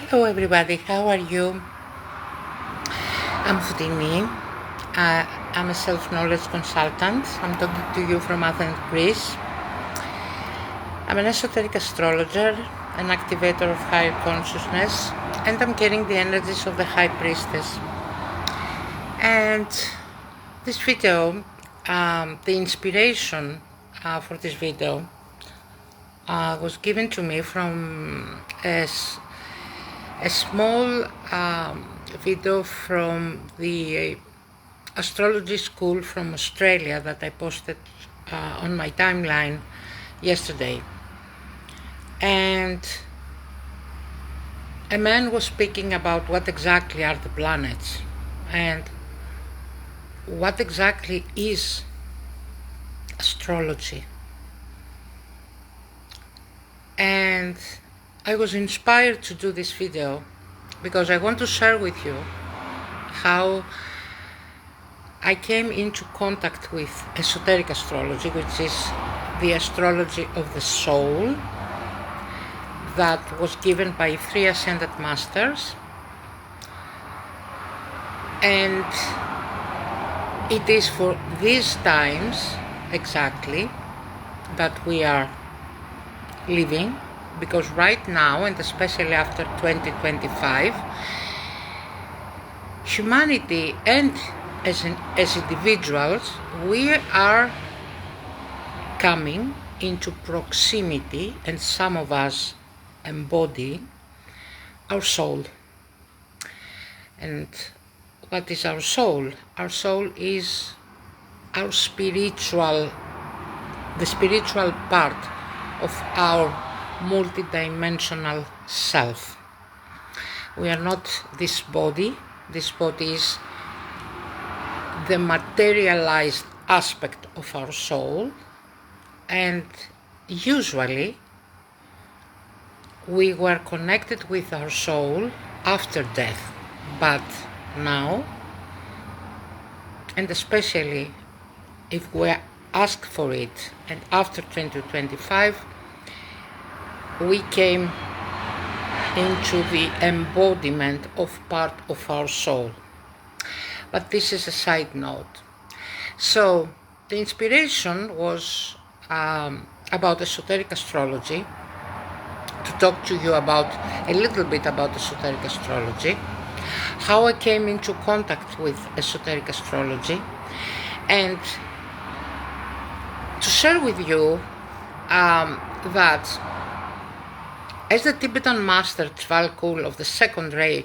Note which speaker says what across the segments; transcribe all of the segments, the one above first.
Speaker 1: Hello everybody, how are you? I'm Foutini. I'm a self-knowledge consultant. I'm talking to you from Athens, Greece. I'm an esoteric astrologer, an activator of higher consciousness, and I'm carrying the energies of the High Priestess. And this video, the inspiration for this video was given to me from a small video from the astrology school from Australia that I posted on my timeline yesterday. And a man was speaking about what exactly are the planets and what exactly is astrology. And I was inspired to do this video because I want to share with you how I came into contact with esoteric astrology, which is the astrology of the soul that was given by 3 ascended masters. And it is for these times exactly that we are living, because right now, and especially after 2025, humanity and as individuals, we are coming into proximity, and some of us embody our soul. And what is our soul? Our soul is our the spiritual part of our multidimensional self. We are not this body. This body is the materialized aspect of our soul, and usually we were connected with our soul after death. But now, and especially if we ask for it, and after 2025, we came into the embodiment of part of our soul. But this is a side note. So the inspiration was about esoteric astrology, to talk to you about a little bit about esoteric astrology, how I came into contact with esoteric astrology, and to share with you that as the Tibetan master WH-OWL-ISTIC of the second ray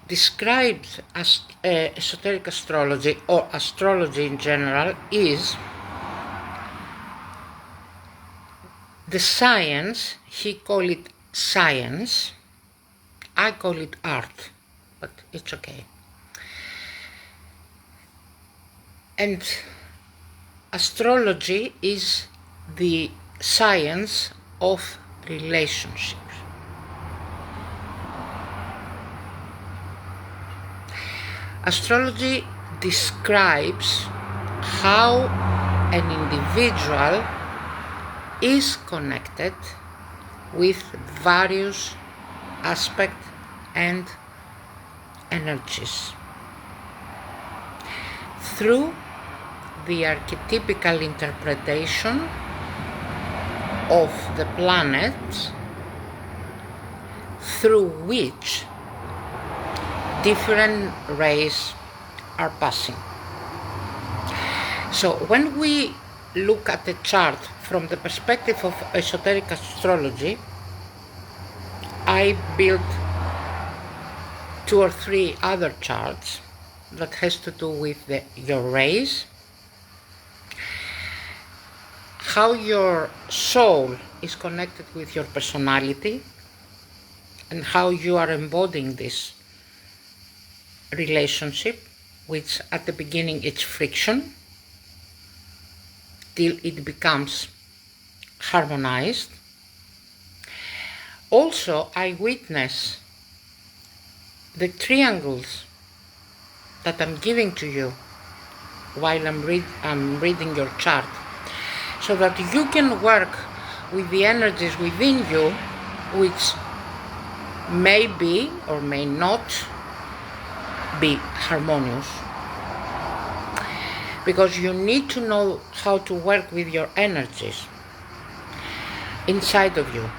Speaker 1: described as esoteric astrology, or astrology in general, is the science. He called it science, I call it art, but it's okay. And astrology is the science of relationships. Astrology describes how an individual is connected with various aspects and energies through the archetypical interpretation of the planets, through which different rays are passing. So when we look at the chart from the perspective of esoteric astrology, I built 2 or 3 other charts that has to do with your rays, how your soul is connected with your personality, and how you are embodying this relationship, which at the beginning it's friction, till it becomes harmonized. Also, I witness the triangles that I'm giving to you while I'm reading your chart, so that you can work with the energies within you which may be or may not be harmonious, because you need to know how to work with your energies inside of you.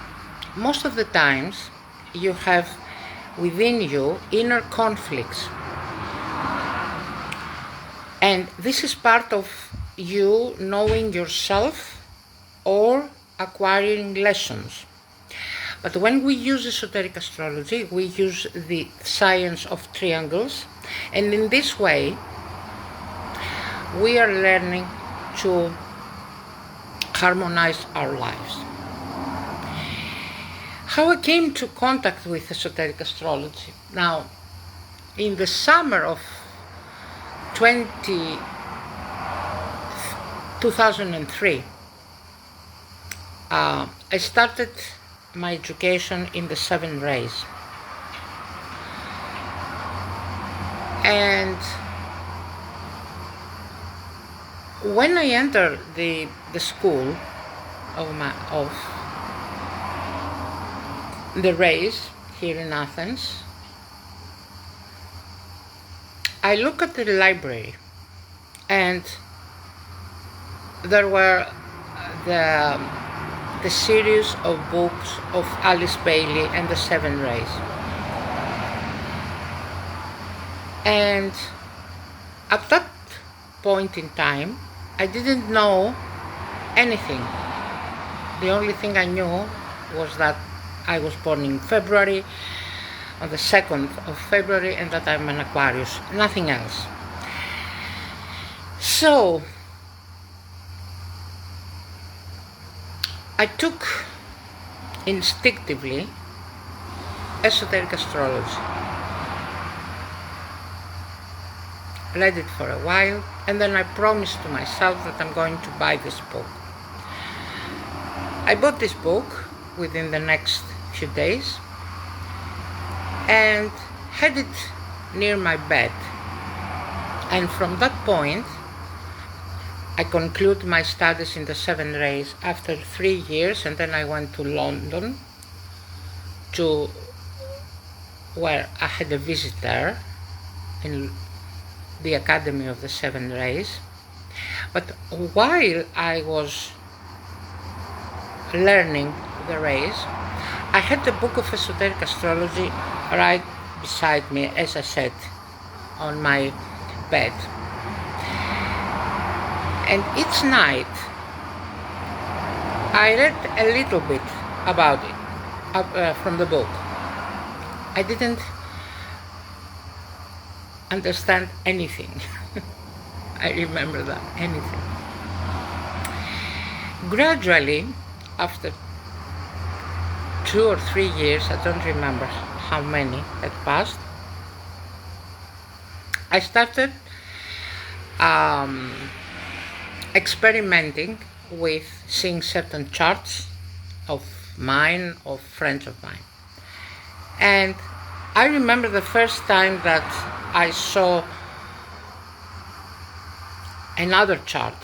Speaker 1: Most of the times you have within you inner conflicts, and this is part of you knowing yourself or acquiring lessons. But when we use esoteric astrology, we use the science of triangles, and in this way we are learning to harmonize our lives. How I came to contact with esoteric astrology? Now, in the summer of 2003, I started my education in the 7 rays. And when I entered the school of the rays here in Athens, I looked at the library, and there were the series of books of Alice Bailey and the 7 rays. And at that point in time, I didn't know anything. The only thing I knew was that I was born in February, on the 2nd of February, and that I'm an Aquarius, nothing else. So I took instinctively esoteric astrology, read it for a while, and then I promised to myself that I'm going to buy this book. I bought this book within the next few days and had it near my bed, and from that point I concluded my studies in the 7 rays after 3 years, and then I went to London to where I had a visitor in the Academy of the 7 rays. But while I was learning the rays, I had the book of esoteric astrology right beside me, as I said, on my bed. And each night I read a little bit about it from the book. I didn't understand anything. I remember that, anything. Gradually, after 2 or 3 years, I don't remember how many had passed, I started experimenting with seeing certain charts of mine, of friends of mine. And I remember the first time that I saw another chart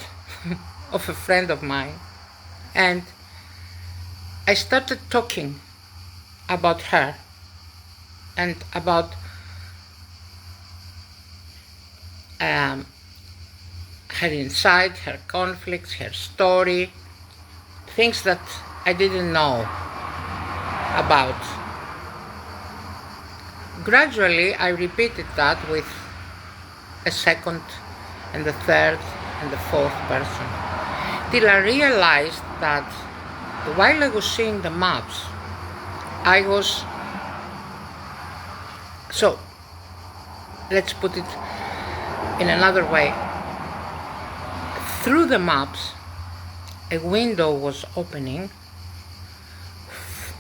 Speaker 1: of a friend of mine, and I started talking about her and about her insight, her conflicts, her story, things that I didn't know about. Gradually, I repeated that with a second and the third and the fourth person, till I realized that while I was seeing the maps, so let's put it in another way. Through the maps, a window was opening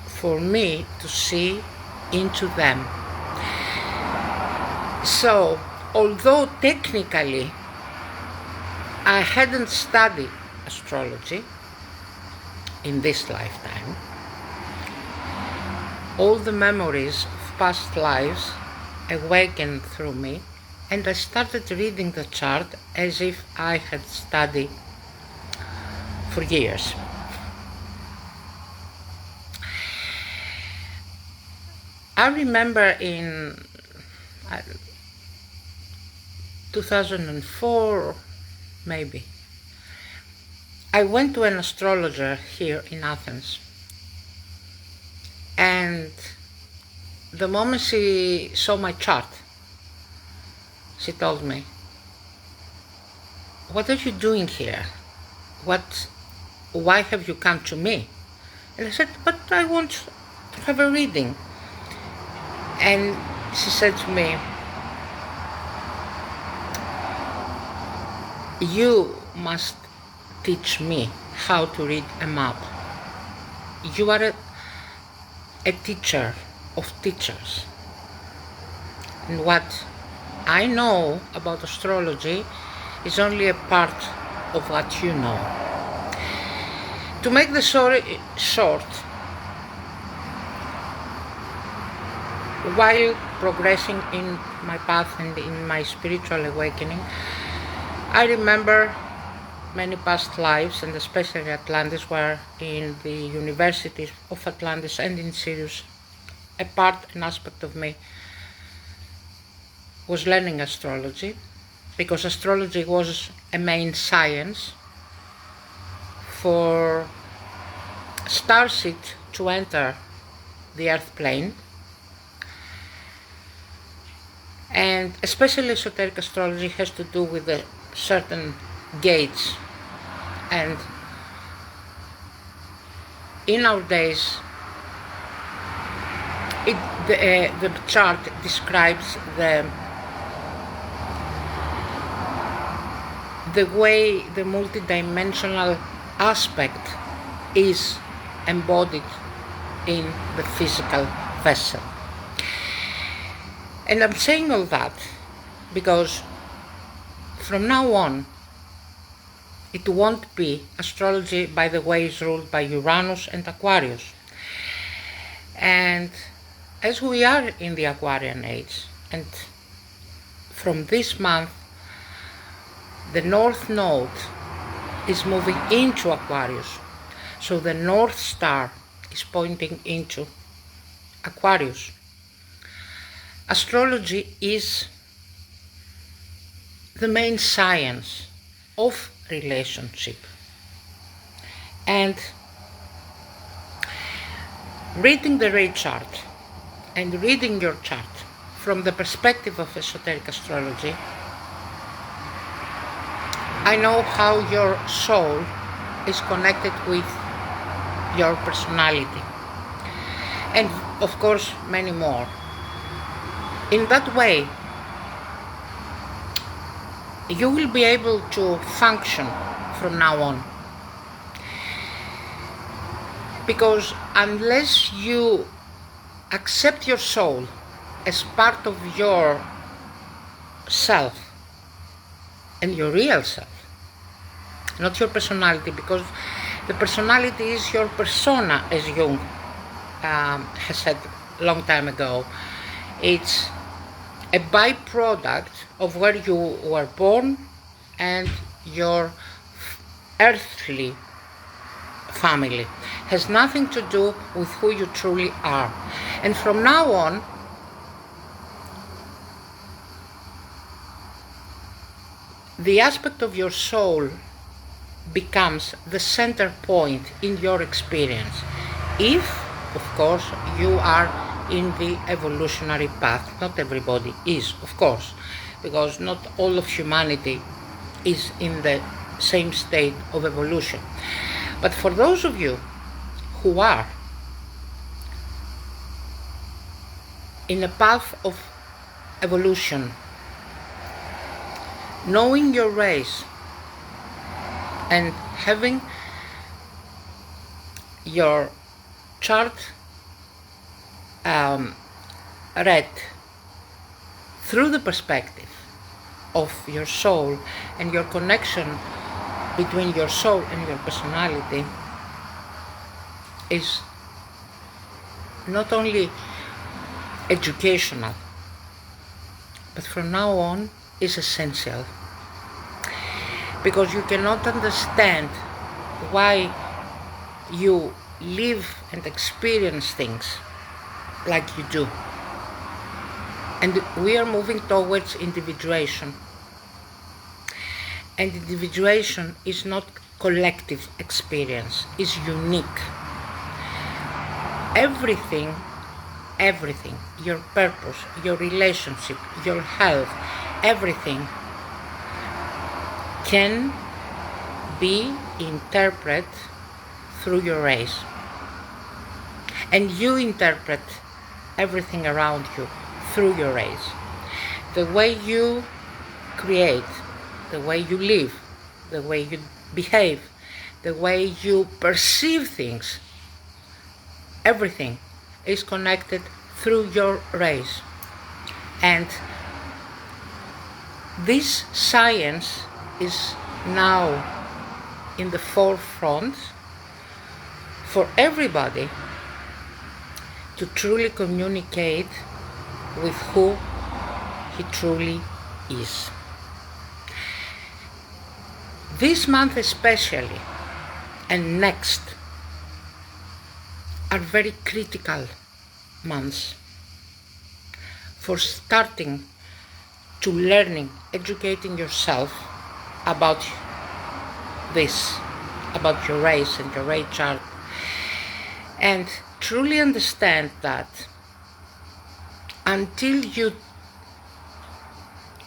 Speaker 1: for me to see into them. So, although technically I hadn't studied astrology in this lifetime, all the memories of past lives awakened through me, and I started reading the chart as if I had studied for years. I remember in 2004, maybe, I went to an astrologer here in Athens, and the moment she saw my chart, she told me, "What are you doing here? Why have you come to me?" And I said, "But I want to have a reading." And she said to me, "You must teach me how to read a map. You are a teacher of teachers. And what I know about astrology is only a part of what you know." To make the story short, while progressing in my path and in my spiritual awakening, I remember many past lives, and especially Atlantis, where in the universities of Atlantis and in Sirius, an aspect of me was learning astrology, because astrology was a main science for starseed to enter the earth plane, and especially esoteric astrology has to do with the certain gates. And in our days, the chart describes the way the multidimensional aspect is embodied in the physical vessel. And I'm saying all that because from now on, it won't be astrology, by the way, is ruled by Uranus and Aquarius. And as we are in the Aquarian age, and from this month, the North Node is moving into Aquarius. So the North Star is pointing into Aquarius. Astrology is the main science of relationship. And reading the ray chart and reading your chart from the perspective of esoteric astrology, I know how your soul is connected with your personality, and of course many more. In that way, you will be able to function from now on. Because unless you accept your soul as part of your self and your real self, not your personality, because the personality is your persona, as Jung has said a long time ago. It's a byproduct of where you were born and your earthly family. Has nothing to do with who you truly are. And from now on, the aspect of your soul becomes the center point in your experience, if, of course, you are in the evolutionary path. Not everybody is, of course, because not all of humanity is in the same state of evolution. But for those of you who are in a path of evolution, knowing your race and having your chart read through the perspective of your soul and your connection between your soul and your personality is not only educational, but from now on is essential. Because you cannot understand why you live and experience things like you do. And we are moving towards individuation. And individuation is not collective experience, it's unique. Everything, your purpose, your relationship, your health, everything can be interpreted through your race. And you interpret everything around you through your race. The way you create, the way you live, the way you behave, the way you perceive things, everything is connected through your race. And this science is now in the forefront for everybody to truly communicate with who he truly is. This month especially, and next, are very critical months for starting to learning, educating yourself about this, about your race and your race chart, and truly understand that until you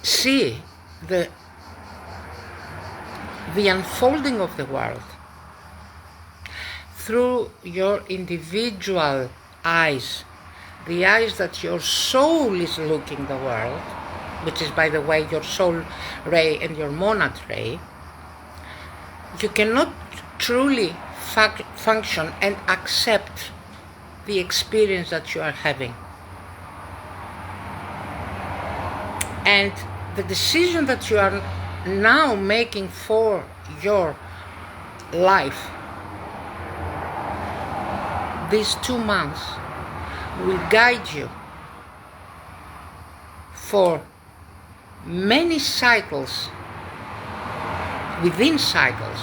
Speaker 1: see the unfolding of the world through your individual eyes, the eyes that your soul is looking the world, which is, by the way, your soul ray and your monad ray, you cannot truly function and accept the experience that you are having. And the decision that you are now making for your life, these 2 months will guide you for many cycles within cycles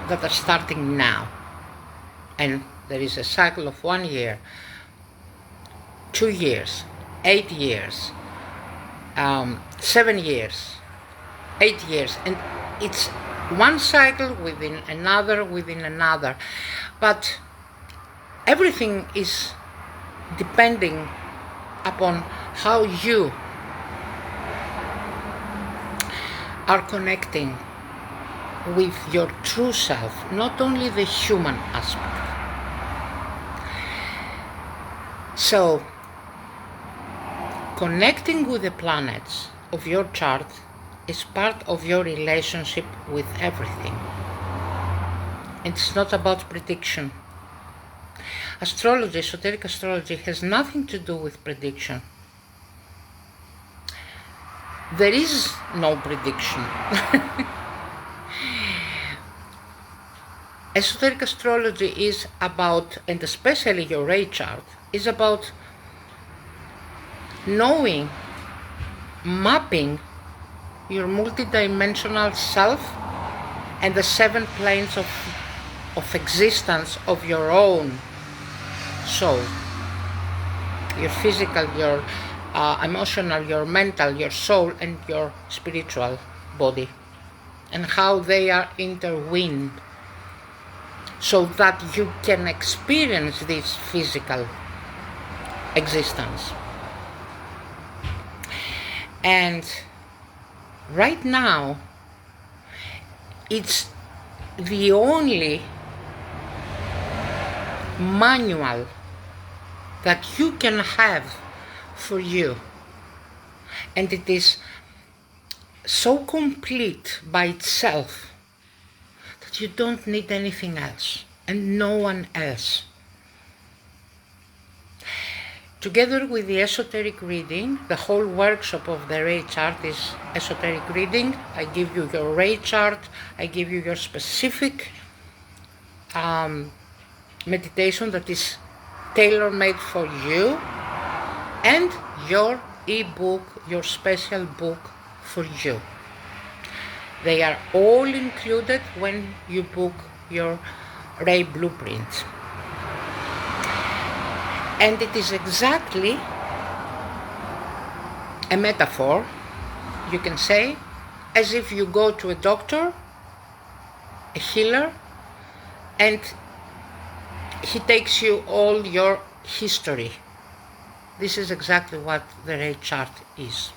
Speaker 1: that are starting now. And there is a cycle of 1 year, 2 years, 8 years, 7 years, 8 years, and it's one cycle within another, but everything is depending upon how you are connecting with your true self, not only the human aspect. So, connecting with the planets of your chart is part of your relationship with everything. It's not about prediction. Astrology, esoteric astrology, has nothing to do with prediction. There is no prediction. Esoteric astrology is about, and especially your ray chart, is about knowing, mapping your multidimensional self and the 7 planes of existence of your own soul. Your physical, your emotional, your mental, your soul, and your spiritual body, and how they are intertwined so that you can experience this physical existence. And right now, it's the only manual that you can have for you, and it is so complete by itself that you don't need anything else and no one else. Together with the esoteric reading, the whole workshop of the ray chart is esoteric reading. I give you your ray chart, I give you your specific meditation that is tailor-made for you, and your e-book, your special book for you. They are all included when you book your ray blueprint. And it is exactly a metaphor, you can say, as if you go to a doctor, a healer, and he takes you all your history. This is exactly what the ray chart is.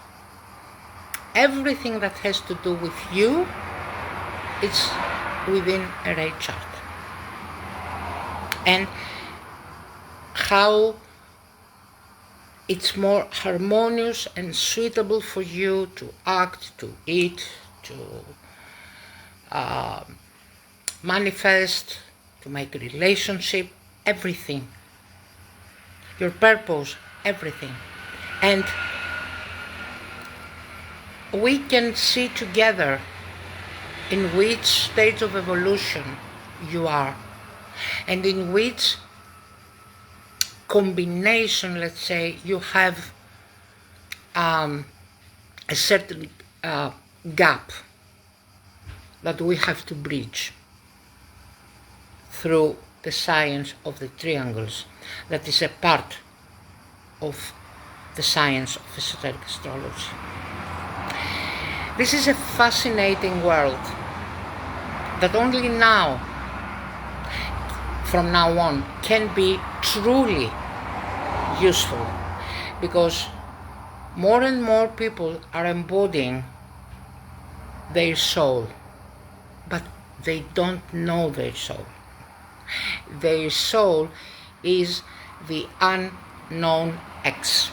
Speaker 1: Everything that has to do with you is within a ray chart. And how it's more harmonious and suitable for you to act, to eat, to manifest, to make a relationship, everything. Your purpose, everything. And we can see together in which stage of evolution you are, and in which combination, let's say, you have a certain gap that we have to bridge through the science of the triangles. That is a part of the science of esoteric astrology. This is a fascinating world that only now, from now on, can be truly useful, because more and more people are embodying their soul, but they don't know their soul. Their soul is the unknown X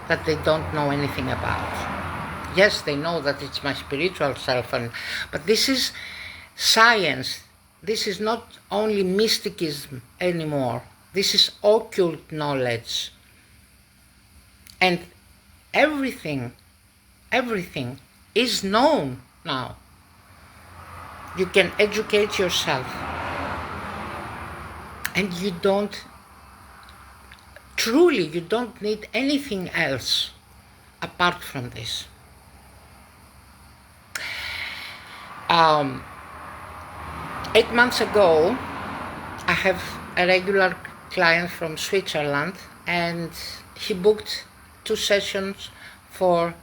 Speaker 1: that they don't know anything about. Yes, they know that it's my spiritual self, but this is science. This is not only mysticism anymore. This is occult knowledge. And everything is known now. You can educate yourself. And you don't need anything else apart from this. 8 months ago, I have a regular client from Switzerland, and he booked 2 sessions for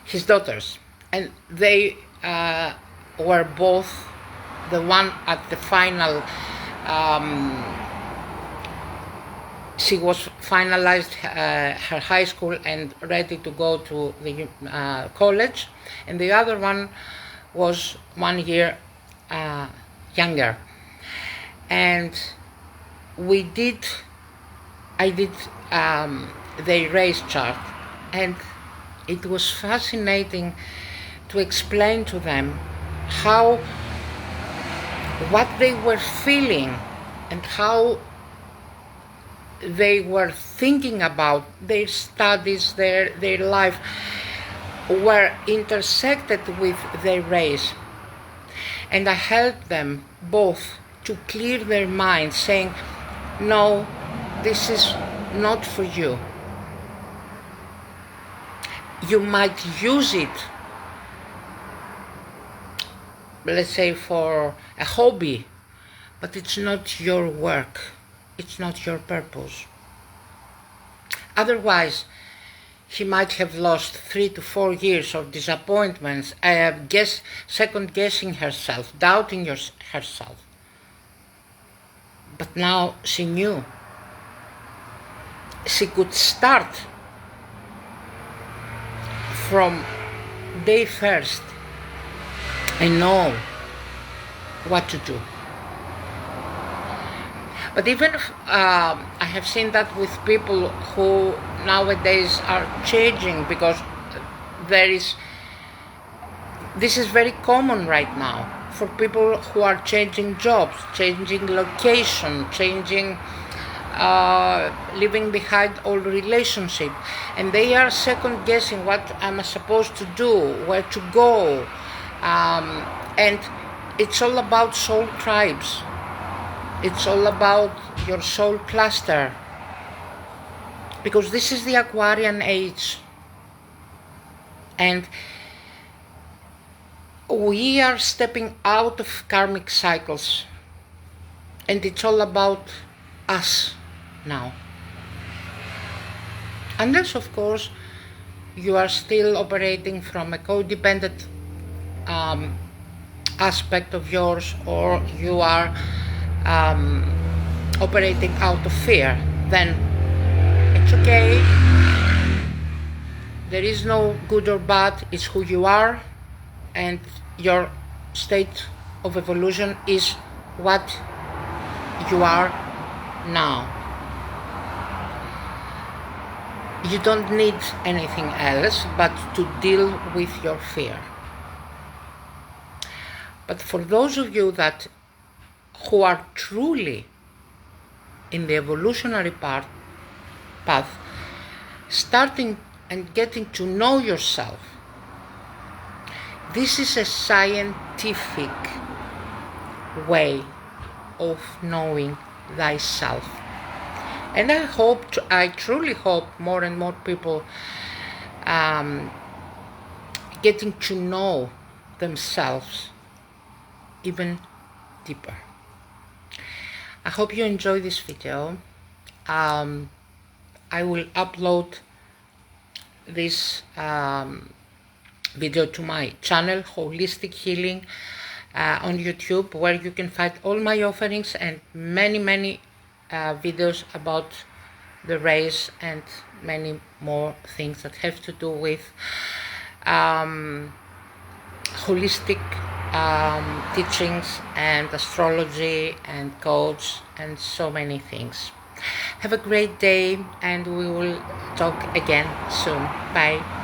Speaker 1: his daughters, and they were both the one at the final. She was finalized her high school and ready to go to the college, and the other one was 1 year younger. And I did their race chart, and it was fascinating to explain to them what they were feeling and how they were thinking about their studies, their life, were intersected with their race. And I helped them both to clear their minds, saying, no, this is not for you. You might use it, let's say, for a hobby, but it's not your work. It's not your purpose. Otherwise, she might have lost 3 to 4 years of disappointments, second guessing herself, doubting herself. But now she knew. She could start from day first and know what to do. But even if, I have seen that with people who nowadays are changing, because this is very common right now for people who are changing jobs, changing location, leaving behind old relationship, and they are second guessing what am I supposed to do, where to go, and it's all about soul tribes. It's all about your soul cluster, because this is the Aquarian age, and we are stepping out of karmic cycles. And it's all about us now. Unless, of course, you are still operating from a codependent aspect of yours, or you are operating out of fear, then it's okay. There is no good or bad, it's who you are, and your state of evolution is what you are now. You don't need anything else but to deal with your fear. But for those of you who are truly in the evolutionary path, starting and getting to know yourself, this is a scientific way of knowing thyself. And I truly hope more and more people getting to know themselves even deeper. I hope you enjoy this video. I will upload this video to my channel, Holistic Healing, on YouTube, where you can find all my offerings and many videos about the race and many more things that have to do with holistic teachings and astrology and codes and so many things. Have a great day, and we will talk again soon. Bye.